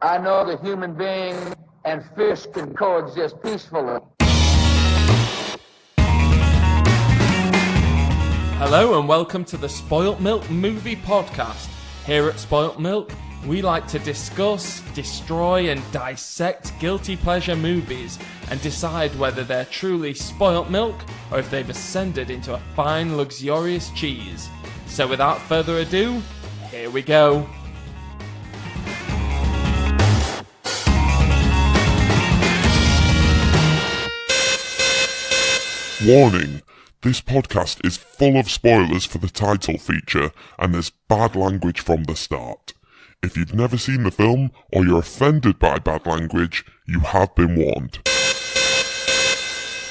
I know that human being and fish can coexist peacefully. Hello and welcome to the Spoilt Milk Movie Podcast. Here at Spoilt Milk, we like to discuss, destroy and dissect guilty pleasure movies and decide whether they're truly spoilt milk or if they've ascended into a fine, luxurious cheese. So without further ado, here we go. Warning, this podcast is full of spoilers for the title feature and there's bad language from the start. If you've never seen the film or you're offended by bad language, you have been warned.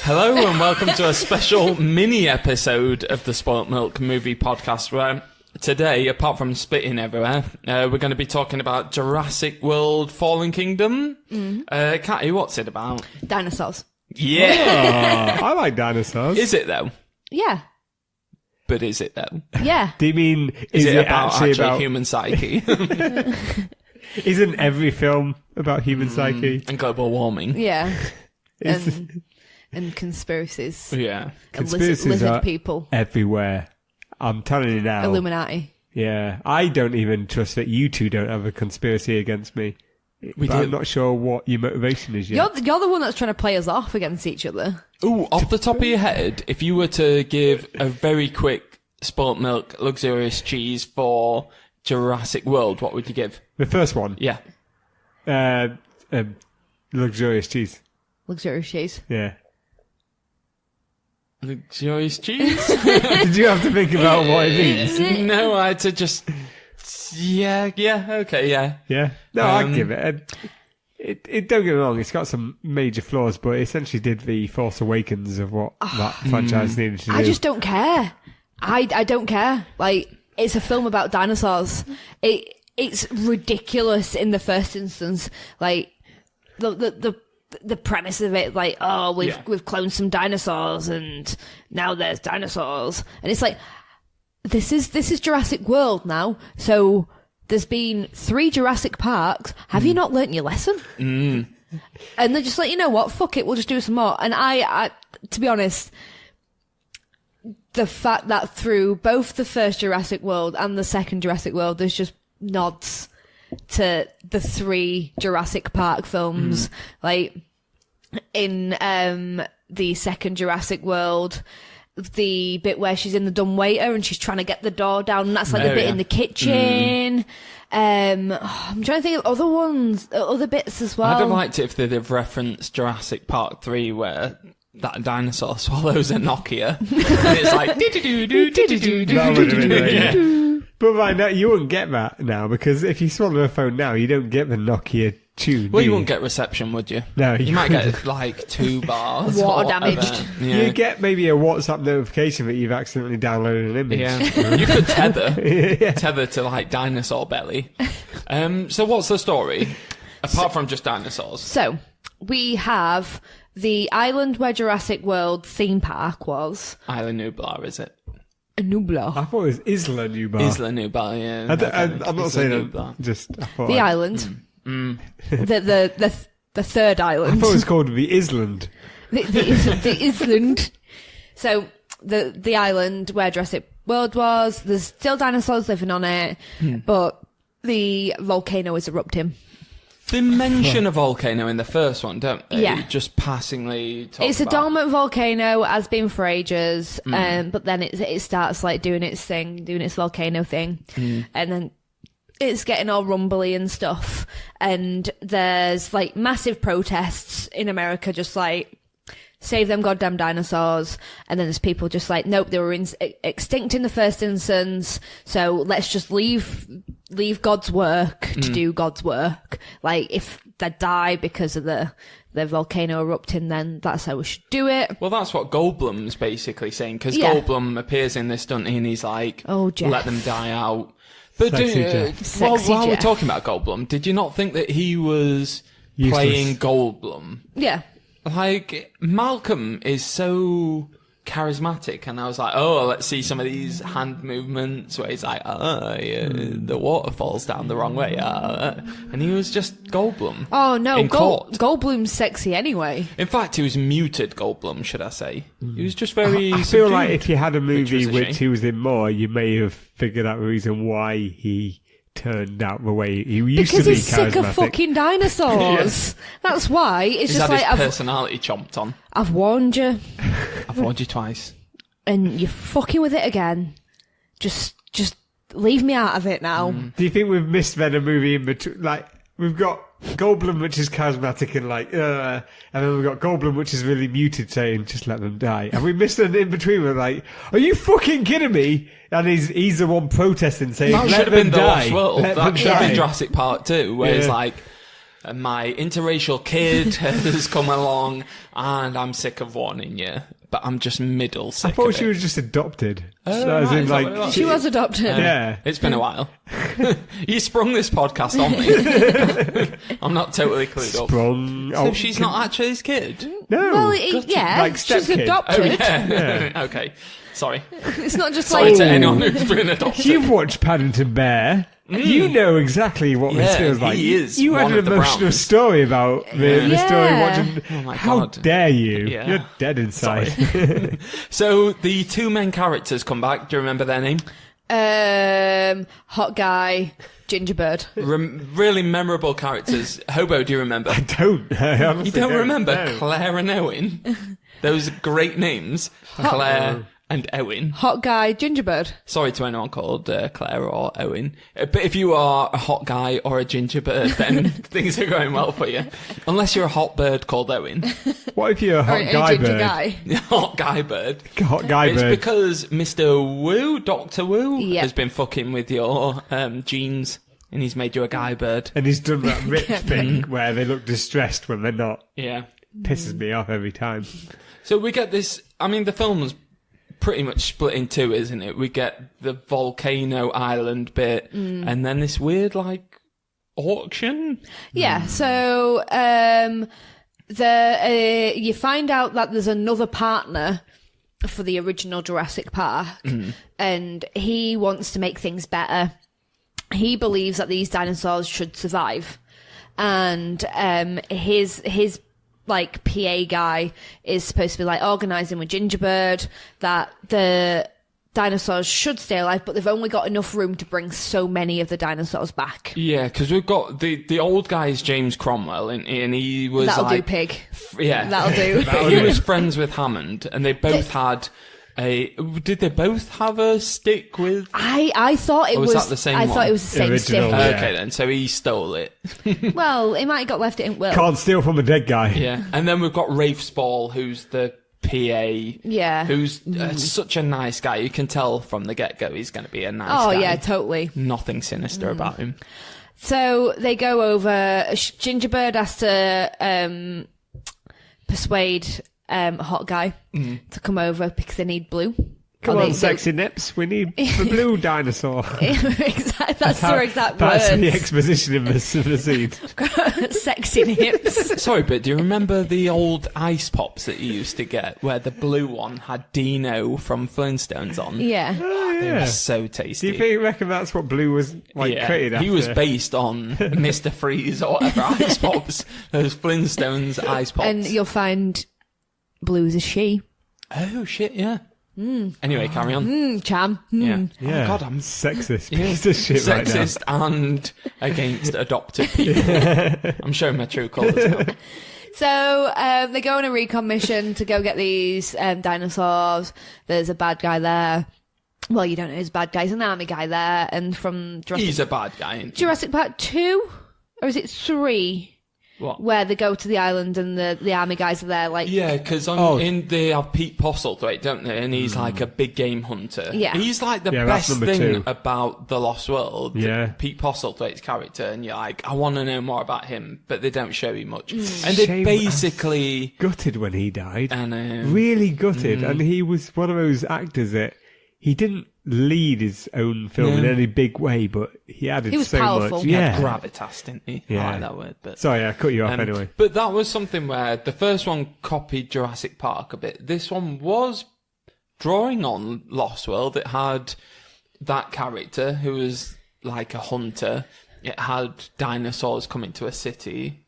Hello and welcome to a special mini episode of the Spoilt Milk Movie Podcast where today, apart from spitting everywhere, we're going to be talking about Jurassic World Fallen Kingdom. Katty, what's it about? Dinosaurs. Yeah! I like dinosaurs. Is it though? Yeah. But is it though? Yeah. Do you mean, Is it actually about human psyche? Isn't every film about human psyche? And global warming? Yeah. It's- And conspiracies. Yeah. And Conspiracies lizard are people. everywhere. I'm telling you now. Illuminati. Yeah. I don't even trust that you two don't have a conspiracy against me. We But do. I'm not sure what your motivation is yet. You're the one that's trying to play us off against each other. Ooh, off the top of your head, if you were to give a very quick spoilt milk luxurious cheese for Jurassic World, what would you give? The first one. Yeah. Luxurious cheese. Luxurious cheese. Yeah. Luxurious cheese? Did you have to think about what it means? No, I had to just... Yeah, okay, yeah. Yeah. No, I'd give it. It don't get me wrong, it's got some major flaws, but it essentially did the Force Awakens of what that franchise needed to do. I just don't care. I don't care. Like, it's a film about dinosaurs. It's ridiculous in the first instance. Like, the premise of it, like, oh, we've cloned some dinosaurs and now there's dinosaurs. And it's like, this is Jurassic World now, so there's been 3 Jurassic Parks. Have you not learnt your lesson? And they're just like, you know what, fuck it, we'll just do some more. And I to be honest, the fact that through both the first Jurassic World and the second Jurassic World, there's just nods to the 3 Jurassic Park films. Like, in the second Jurassic World, the bit where she's in the dumbwaiter and she's trying to get the door down, and that's like the bit in the kitchen. I'm trying to think of other bits as well. I'd have liked it if they'd have referenced Jurassic Park 3 where that dinosaur swallows a Nokia. And it's like... That would have been great. But right now, you wouldn't get that now, because if you swallow a phone now, you don't get the Nokia tune. Well, do you wouldn't get reception, would you? No, you might get like 2 bars. Water or whatever. damaged. Yeah. You get maybe a WhatsApp notification that you've accidentally downloaded an image. Yeah. You could tether. Yeah. Tether to like dinosaur belly. So what's the story? Apart from just dinosaurs. So, we have the island where Jurassic World theme park was. Isla Nublar, is it? Nublar. I thought it was Isla Nublar. Isla Nublar, yeah. I'm not saying that. Just I thought The island. The third island. I thought it was called the Island. the island. So the island where Jurassic World was, there's still dinosaurs living on it, but the volcano is erupting. They mention a volcano in the first one, don't they? Yeah. Just passingly talk It's a about... dormant volcano, has been for ages, but then it starts like doing its thing, doing its volcano thing, and then it's getting all rumbly and stuff, and there's like massive protests in America, just like, save them goddamn dinosaurs. And then there's people just like, nope, they were extinct in the first instance, so let's just leave God's work to do God's work. Like, if they die because of the volcano erupting, then that's how we should do it. Well, that's what Goldblum's basically saying, because Yeah. Goldblum appears in this, doesn't he? And he's like, Oh, Jeff. let them die out. But Sexy Jeff. Sexy while we're Jeff. talking about Goldblum, did you not think that he was Useless. playing Goldblum? Yeah. Like, Malcolm is so charismatic, and I was like, oh, let's see some of these hand movements where he's like, the water falls down the wrong way, and he was just Goldblum. Oh no, in court. Goldblum's sexy anyway. In fact, he was muted Goldblum, should I say? He was just very. I feel like if you had a movie was a which shame. he was in more, you may have figured out the reason why he turned out the way he used Because to be he's sick of charismatic. fucking dinosaurs. That's why. It's He's just had like, his personality chomped on. I've warned you, I've warned you twice. and you're fucking with it again. Just leave me out of it now. Do you think we've missed then a movie in between? Like, we've got Goldblum, which is charismatic and and then we've got Goldblum, which is really muted, saying, just let them die. And we missed an in between where like, are you fucking kidding me? And he's the one protesting, saying, That let should have them been the die. Lost World. Let them That should have been die. Jurassic Park 2, where it's Yeah. like, my interracial kid has come along, and I'm sick of warning you, but I'm just middle sick I thought of she it. was just adopted. Oh, So as right, in, is that like, what it was? She was adopted. yeah. It's been a while. You sprung this podcast on me. I'm not totally clued up. Sprung. So she's not actually his kid? No. Well, yeah, Like she's stepkid. adopted. Oh, yeah. Okay. Sorry. It's not just Sorry like to anyone who's been adopted. You've watched Paddington Bear. You know exactly what this Yeah, feels like. he is You had one an of the emotional Browns. story about the story Yeah. watching. Oh my How God. dare you? Yeah. You're dead inside. So the two main characters come back. Do you remember their name? hot guy, gingerbird. Really memorable characters. Hobo, do you remember? I don't. I honestly You don't remember no. Claire and Owen? Those great names, Claire and Owen. Hot guy, gingerbird. Sorry to anyone called Claire or Owen. But if you are a hot guy or a gingerbird, then things are going well for you. Unless you're a hot bird called Owen. What if you're a Or hot a guy ginger bird? guy. Hot guy bird. Hot guy It's bird. because Mr. Wu, Dr. Wu, Yep. has been fucking with your genes and he's made you a guy bird. And he's done that rip thing where they look distressed when they're not. Yeah. Pisses me off every time. So we get this, I mean, the film's pretty much split in two, isn't it? We get the volcano island bit and then this weird, like, auction. Yeah, so you find out that there's another partner for the original Jurassic Park, and he wants to make things better. He believes that these dinosaurs should survive, and his like PA guy is supposed to be like organising with Gingerbird that the dinosaurs should stay alive, but they've only got enough room to bring so many of the dinosaurs back. Yeah, because we've got the old guy is James Cromwell, and he was That'll like, do, pig. Yeah, That'll do. But he was friends with Hammond, and they both had a. Did they both have a stick with? I thought it Or was that the same I one? thought it was the same Original, stick. yeah. Okay, then. So he stole it. Well, it might have got left in will. Can't steal from a dead guy. Yeah, and then we've got Rafe Spall, who's the PA. Yeah. Who's such a nice guy. You can tell from the get go he's going to be a nice Oh guy. yeah, totally. Nothing sinister about him. So they go over. Gingerbird has to persuade Hot Guy to come over because they need blue. Come Or on, they- sexy nips. We need the blue dinosaur. That's their exact That's words. the exposition in the scene. Sexy nips. Sorry, but do you remember the old ice pops that you used to get where the blue one had Dino from Flintstones on? Yeah. They were so tasty. Do you reckon that's what blue was created after? he was based on Mr. Freeze or whatever ice pops. Those Flintstones ice pops. And you'll find blue is a she. Oh shit, yeah. Anyway, carry on. Cham. Yeah. Yeah. Oh god, I'm sexist piece of shit sexist and against adopted people. I'm showing my true colours now. So they go on a recon mission to go get these dinosaurs. There's a bad guy there. Well, you don't know who's bad guy. There's an army guy there. And from He's a bad guy. Isn't he? Jurassic Park 2? Or is it 3? What? Where they go to the island and the army guys are there, like... Yeah, because they have Pete Postlethwaite, don't they? And he's like a big game hunter. Yeah. He's like the Yeah, that's best number thing 2. about The Lost World. Yeah. Pete Postlethwaite's character, and you're like, I want to know more about him, but they don't show you much. And Shame. they basically... Gutted when he died. I know. Really gutted. And he was one of those actors that he didn't lead his own film in any big way, but he added He was so powerful. much. He had Yeah. gravitas, didn't he? I Yeah. like that word. But Sorry, I cut you off anyway. But that was something where the first one copied Jurassic Park a bit. This one was drawing on Lost World. It had that character who was like a hunter. It had dinosaurs coming to a city.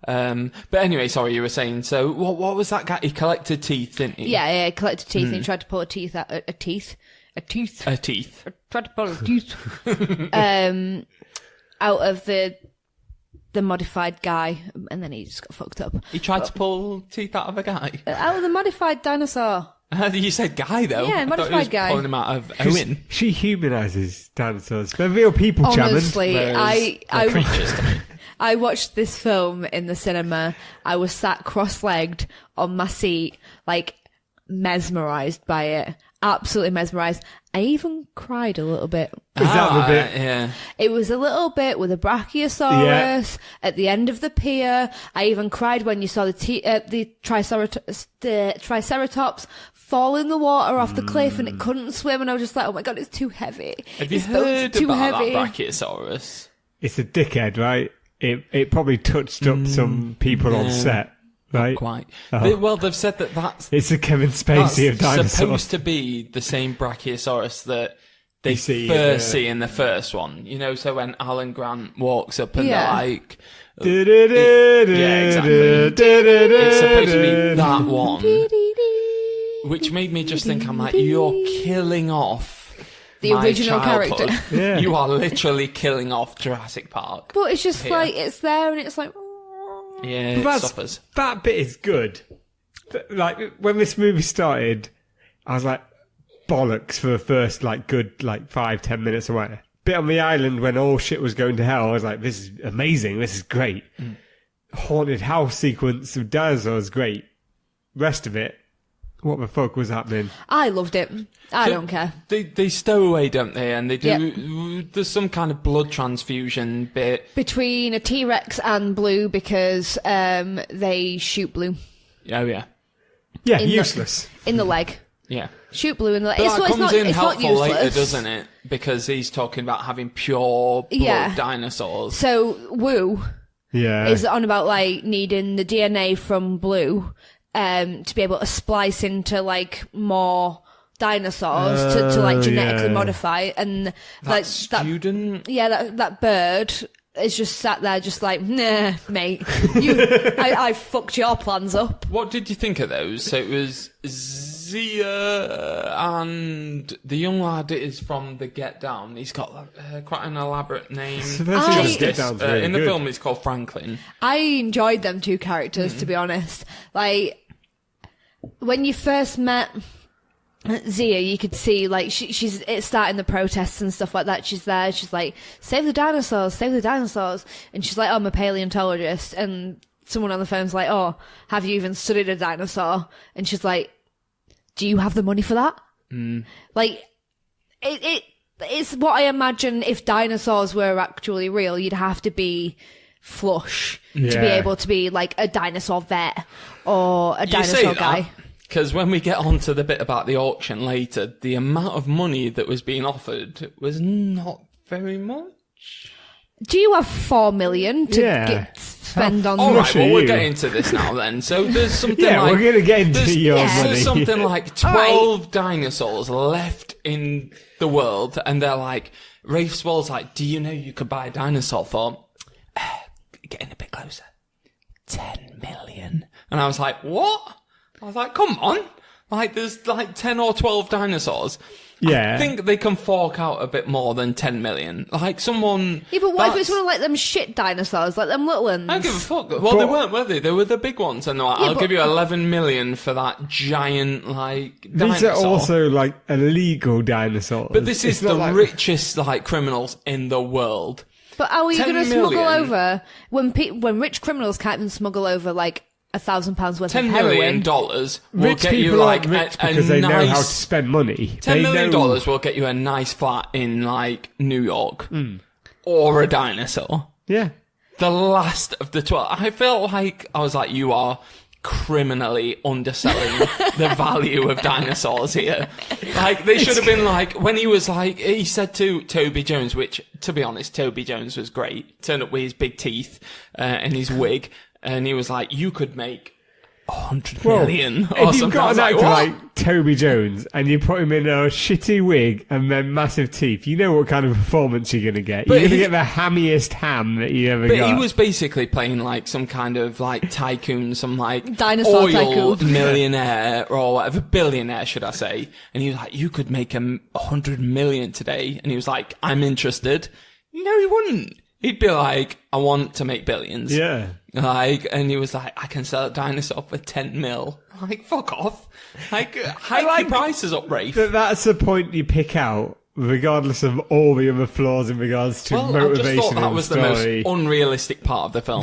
But anyway, sorry, you were saying, so what was that guy? He collected teeth, didn't he? Yeah, he collected teeth and he tried to pull a teeth out. A teeth. Tried to pull a tooth. Out of the modified guy, and then he just got fucked up. He tried to pull teeth out of a guy? Out of the modified dinosaur. You said guy, though. Yeah, modified guy. Pulling him out of Owen. She humanises dinosaurs. They're real people, Honestly, They're creatures to me. I watched this film in the cinema. I was sat cross-legged on my seat, like, mesmerised by it. Absolutely mesmerised. I even cried a little bit. Is that the bit? Yeah. It was a little bit with a brachiosaurus at the end of the pier. I even cried when you saw the triceratops fall in the water off the cliff and it couldn't swim, and I was just like, oh my god, it's too heavy. Have you heard about that brachiosaurus? It's a dickhead, right? It probably touched up some people on set, right? Quite. Oh. Well, they've said that's It's a Kevin Spacey of dinosaurs. supposed to be the same brachiosaurus that they see in the first one. You know, so when Alan Grant walks up and they're like... yeah, exactly. It's supposed to be that one. Which made me just think, I'm like, you're killing off the original childhood. character. Yeah. You are literally killing off Jurassic Park. But it's just here. like, it's there and it's like... Yeah, it suffers. That bit is good. Like, when this movie started, I was like, bollocks for the first, like, good, like, 5-10 minutes away. Bit on the island when all shit was going to hell, I was like, this is amazing, this is great. Haunted house sequence of dinosaurs, great. Rest of it, what the fuck was happening? I loved it. I don't care. They stow away, don't they? And they do. There's some kind of blood transfusion bit Between a T-Rex and Blue, because they shoot Blue. Oh yeah, Yeah, useless. In the leg. yeah. Shoot Blue in the leg. But It's that not, comes it's in not, it's not helpful useless. later, doesn't it? Because he's talking about having pure blood dinosaurs. So Wu Yeah. is on about like needing the DNA from Blue to be able to splice into like more dinosaurs to like genetically modify, and like student. that bird is just sat there just like, nah, mate, I fucked your plans up. What did you think of those? So it was Zia, and the young lad is from the Get Down. He's got quite an elaborate name. Justice. In the film, it's called Franklin. I enjoyed them two characters, to be honest. Like, when you first met Zia, you could see, like, she's starting the protests and stuff like that. She's there, she's like, save the dinosaurs. And she's like, oh, I'm a paleontologist. And someone on the phone's like, oh, have you even studied a dinosaur? And she's like, do you have the money for that? Like, it's what I imagine if dinosaurs were actually real. You'd have to be flush to be able to be like a dinosaur vet or a dinosaur guy. Because when we get on to the bit about the auction later, the amount of money that was being offered was not very much. Do you have 4 million to spend on? All right, well, we're getting to this now then. So there's something like... we're going to get into your money. There's something like 12 dinosaurs left in the world, and they're like... Rafe Spall's like, do you know you could buy a dinosaur for... getting a bit closer. 10 million. And I was like, what? I was like, come on. Like, there's like 10 or 12 dinosaurs. Yeah. I think they can fork out a bit more than 10 million. Like, someone... Yeah, but what if it's one of like them shit dinosaurs, like them little ones? I don't give a fuck. Well, they weren't, were they? They were the big ones. And they're like, I'll give you 11 million for that giant, like, dinosaur. These are also, like, illegal dinosaurs. But this is the richest, like, criminals in the world. But how are you 10 going to smuggle million. over when rich criminals can't even smuggle over like £1,000 worth $10 of heroin? million will rich get you people like aren't rich a because they nice, know how to spend money. $10 million will get you a nice flat in like New York or a dinosaur. Yeah. The last of the 12. I felt like I was like, you are criminally underselling the value of dinosaurs here. Like, they should have been like, when he was like, he said to Toby Jones, which, to be honest, Toby Jones was great. Turned up with his big teeth and his wig, and he was like, you could make 100 million or if you've something. got an I was actor like, like Toby Jones and you put him in a shitty wig and then massive teeth, you know what kind of performance you're going to get. You're going to get the hammiest ham that you ever got. But he was basically playing like some kind of like tycoon, some like Dinosaur oil tycoon. millionaire or whatever, billionaire should I say. And he was like, you could make 100 million today. And he was like, I'm interested. No, he wouldn't. He'd be like, I want to make billions. Yeah. Like, and he was like, I can sell a dinosaur for 10 mil. Like, fuck off. Like, hike your prices up, Rafe. That's the point you pick out, regardless of all the other flaws in regards to Well, motivation I just thought that and was story. the most unrealistic part of the film.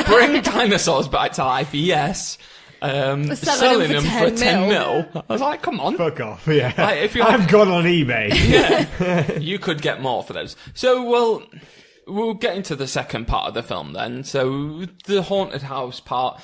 Bring dinosaurs back to life, yes. Selling them for 10 mil. I was like, come on. Fuck off, yeah. Like, if you're I've gone on eBay. Yeah, you could get more for those. So, well, we'll get into the second part of the film then. So, the haunted house part.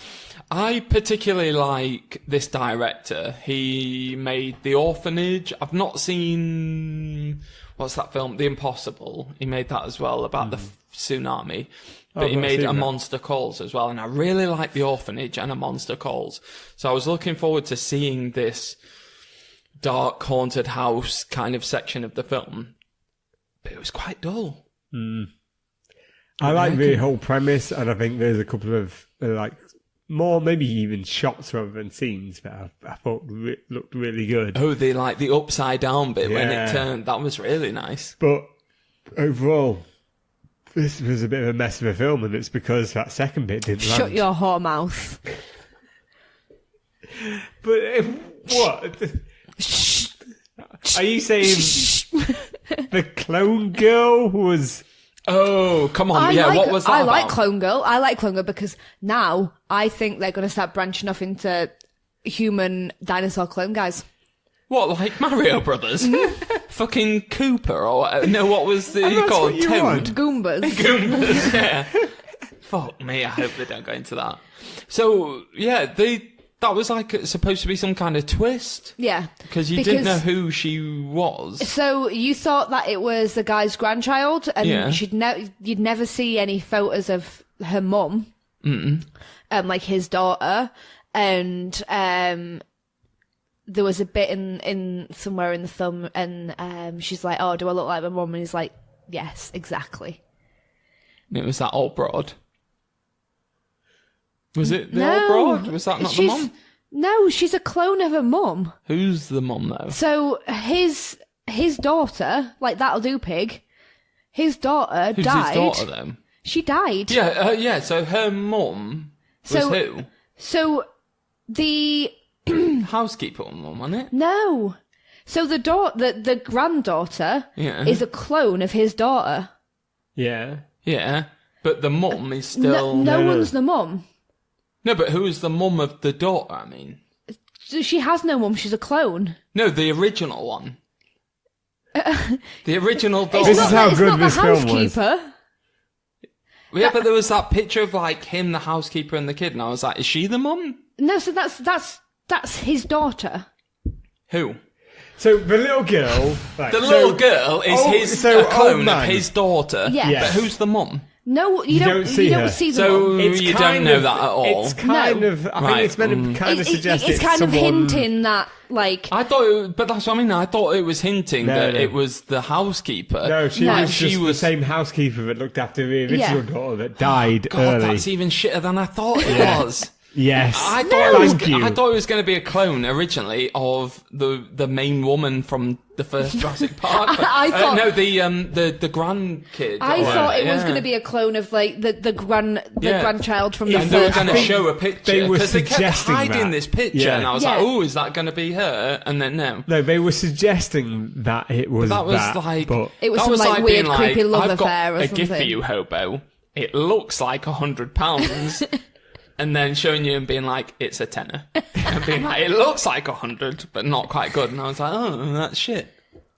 I particularly like this director. He made The Orphanage. I've not seen... What's that film? The Impossible. He made that as well, about the tsunami. But he made A Monster Calls as well. And I really like The Orphanage and A Monster Calls. So I was looking forward to seeing this dark, haunted house kind of section of the film. But it was quite dull. I like the whole premise, and I think there's a couple of, like, more maybe even shots rather than scenes that I thought looked really good. Oh, the upside down bit when Yeah. it turned. That was really nice. But overall, this was a bit of a mess of a film, and it's because that second bit didn't land. Shut your whore mouth. But what? Are you saying the clone girl was... Oh, come on. What was that I about? like Clone Girl. I like Clone Girl because now I think they're going to start branching off into human dinosaur clone guys. What, like Mario Brothers? Fucking Cooper or whatever. No, what was the that's called? what you Toad? want. Goombas. Goombas, yeah. Fuck me, I hope they don't go into that. So, yeah, that was like supposed to be some kind of twist. Yeah. Because you didn't know who she was. So you thought that it was the guy's grandchild, and Yeah. you'd never see any photos of her mum, like his daughter, and there was a bit in somewhere in the film, and she's like, "Oh, do I look like my mum?" And he's like, "Yes, exactly." It was that old broad. Was it the No, old broad? Was that not the mum? No, she's a clone of her mum. Who's the mum, though? So his daughter, like that'll do, pig. His daughter Who's died. his daughter, then? She died. Yeah, so her mum was So- who? So the Housekeeper mum, wasn't it? no. So the granddaughter Yeah. is a clone of his daughter. Yeah. Yeah, but the mum is still... No one's the mum. No, but who is the mum of the daughter, I mean? So she has no mum. She's a clone. No, the original one. The original daughter. This is how it's good not this the film was. housekeeper. Yeah, but there was that picture of like him, the housekeeper, and the kid, and I was like, is she the mum? No, so that's his daughter. Who? So the little girl... Right, The little girl is a clone of his daughter. Yeah. Yeah. But who's the mum? No, you don't see you her. don't see the So mum. you don't know that at all. It's kind No. of... I think Right, it's meant to kind of suggest it's kind of someone... hinting that, like, I thought, but that's what I mean. I thought it was hinting No, that no. it was the housekeeper. No, she No. was She just was- the same housekeeper that looked after the original Yeah. daughter that died God, early. that's even shitter than I thought it Yeah. was. Yes. I thought Thank you. I thought it was going to be a clone originally of the main woman from the first Jurassic Park. But, I thought- no, the grandkid. I or thought it whatever, was yeah. going to be a clone of like the Yeah. grandchild from the And they were first. going to think show a picture they were because they kept suggesting hiding that. this picture, Yeah. and I was Yeah. like, "Oh, is that going to be her?" And then no. No, they were suggesting that it was That was that, like but It was that some, like, being weird, creepy love I've affair got or a gift for something. you, Hobo. It looks like £100, and then showing you and being like, it's a tenner, and being like, it looks like 100, but not quite good. And I was like, oh, that's shit.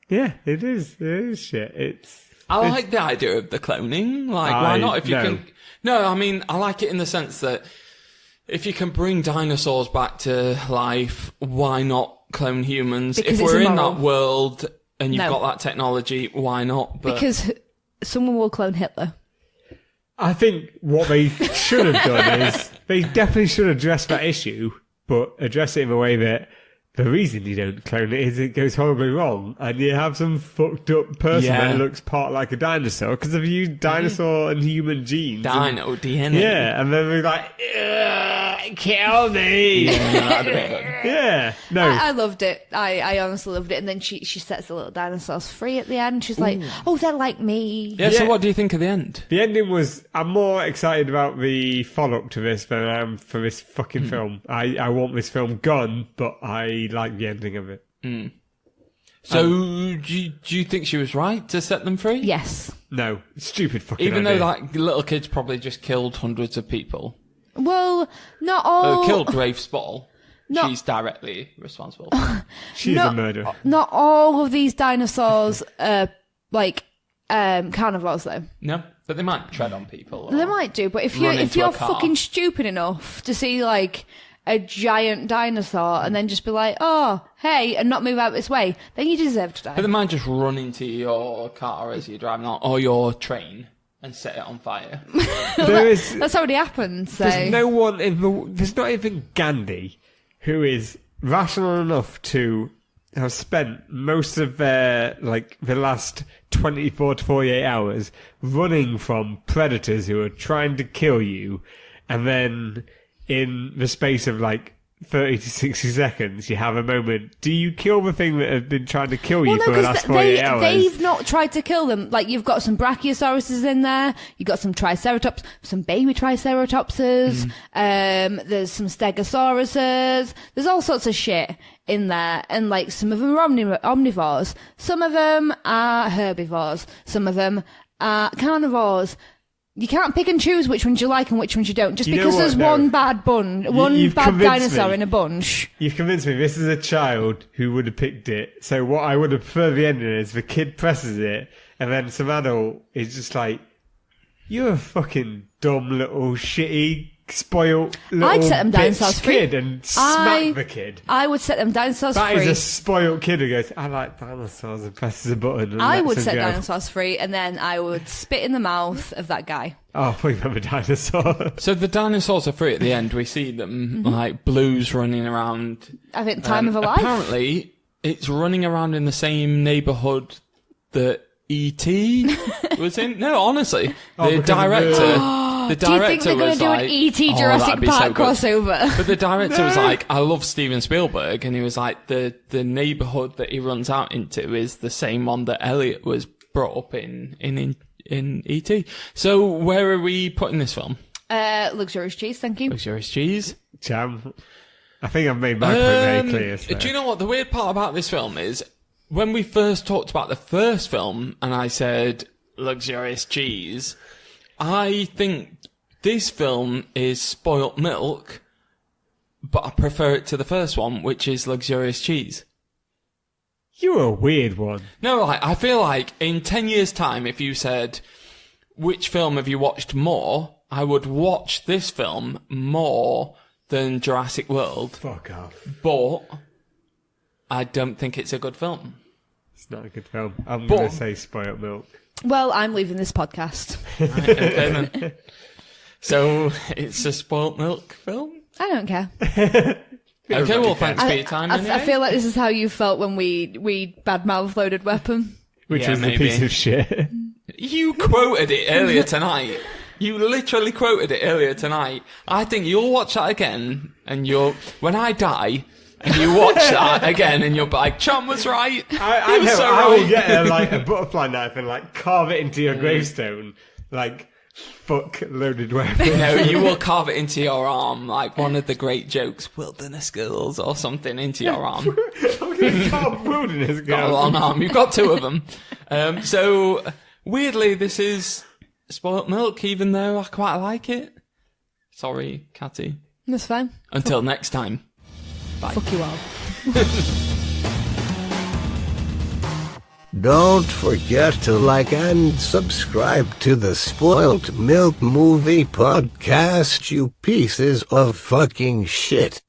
yeah, it is. It is shit. It's I like the idea of the cloning. Like, why not? If you no. can, no, I mean, I like it in the sense that if you can bring dinosaurs back to life, why not clone humans? Because if it's we're in immoral. that world and you've No. got that technology, why not? But because someone will clone Hitler. I think what they should have done is They definitely should address that issue, but address it in a way that the reason you don't clone it is it goes horribly wrong, and you have some fucked up person that looks part like a dinosaur because they've used dinosaur and human genes. Dino DNA. Yeah, and then we're like, kill me. Yeah, no. I loved it. I honestly loved it. And then she sets the little dinosaurs free at the end. She's like, oh, they're like me. Yeah, so what do you think of the end? The ending was, I'm more excited about the follow-up to this than I am for this fucking film. I want this film gone, but I like the ending of it. So, do you think she was right to set them free? Yes. No, stupid fucking Even idea. though, like, little kids probably just killed hundreds of people. Well, not all... Killed Rafe Spall. She's directly responsible. She's a murderer. Not all of these dinosaurs are, like, carnivores, though. No, but they might tread on people. They might do, but if you're fucking stupid enough to see, like, a giant dinosaur and then just be like, oh, hey, and not move out of its way, then you deserve to die. But they might just run into your car as you're driving on, or your train, and set it on fire. That's already happened, so... There's no one there's not even Gandhi who is rational enough to have spent most of their, like, the last 24 to 48 hours running from predators who are trying to kill you, and then in the space of, like, 30 to 60 seconds, you have a moment. Do you kill the thing that has been trying to kill you for the last 48 hours? They've not tried to kill them. Like, you've got some brachiosauruses in there, you've got some triceratops, some baby triceratopses, there's some stegosauruses, there's all sorts of shit in there, and, like, some of them are omnivores, some of them are herbivores, some of them are carnivores. You can't pick and choose which ones you like and which ones you don't. Just because there's one bad dinosaur in a bunch. You've convinced me. This is a child who would have picked it. So what I would have preferred the ending is the kid presses it, and then some adult is just like, "You're a fucking dumb little shitty spoiled little I'd set them dinosaurs free. kid," and smack the kid. I would set them dinosaurs free. That is a spoiled kid who goes, "I like dinosaurs," and presses a button. And I would lets set him go. dinosaurs free, and then I would spit in the mouth of that guy. Oh, I remember dinosaur. So the dinosaurs are free at the end. We see them, like, Blue's running around. I think time of a life. Apparently, it's running around in the same neighbourhood that E.T. was in. No, honestly. The director... The Do you think they're going to do an E.T. Jurassic Park crossover? But the director was like, I love Steven Spielberg, and he was like, the neighbourhood that he runs out into is the same one that Elliot was brought up in E.T. So where are we putting this film? Luxurious cheese, thank you. Luxurious cheese. Jam. I think I've made my point very clear. So. Do you know what the weird part about this film is? When we first talked about the first film, and I said luxurious cheese, I think this film is Spoilt Milk, but I prefer it to the first one, which is luxurious cheese. You're a weird one. No, I feel like in 10 years' time, if you said, which film have you watched more, I would watch this film more than Jurassic World. Fuck off. But I don't think it's a good film. It's not a good film. I'm going to say Spoilt Milk. Well, I'm leaving this podcast. Right, okay, then. So, it's a Spoilt Milk film? I don't care. Okay, well, thanks for your time. I feel like this is how you felt when we bad-mouthed Loaded Weapon. Which was a piece of shit. You quoted it earlier tonight. You literally quoted it earlier tonight. I think you'll watch that again, and when I die, and you watch that again, and you'll be like, Chum was right. I will get a butterfly knife and, like, carve it into your gravestone. Like, fuck Loaded Weapon. No, you will carve it into your arm, like one of the great jokes, Wilderness Girls, or something into your arm. I'm going to carve Wilderness Girls. Got a long arm. You've got two of them. So, weirdly, this is Spoilt Milk, even though I quite like it. Sorry, Katty. That's fine. Until next time. Bye. Fuck you all. Don't forget to like and subscribe to the Spoilt Milk Movie Podcast, you pieces of fucking shit.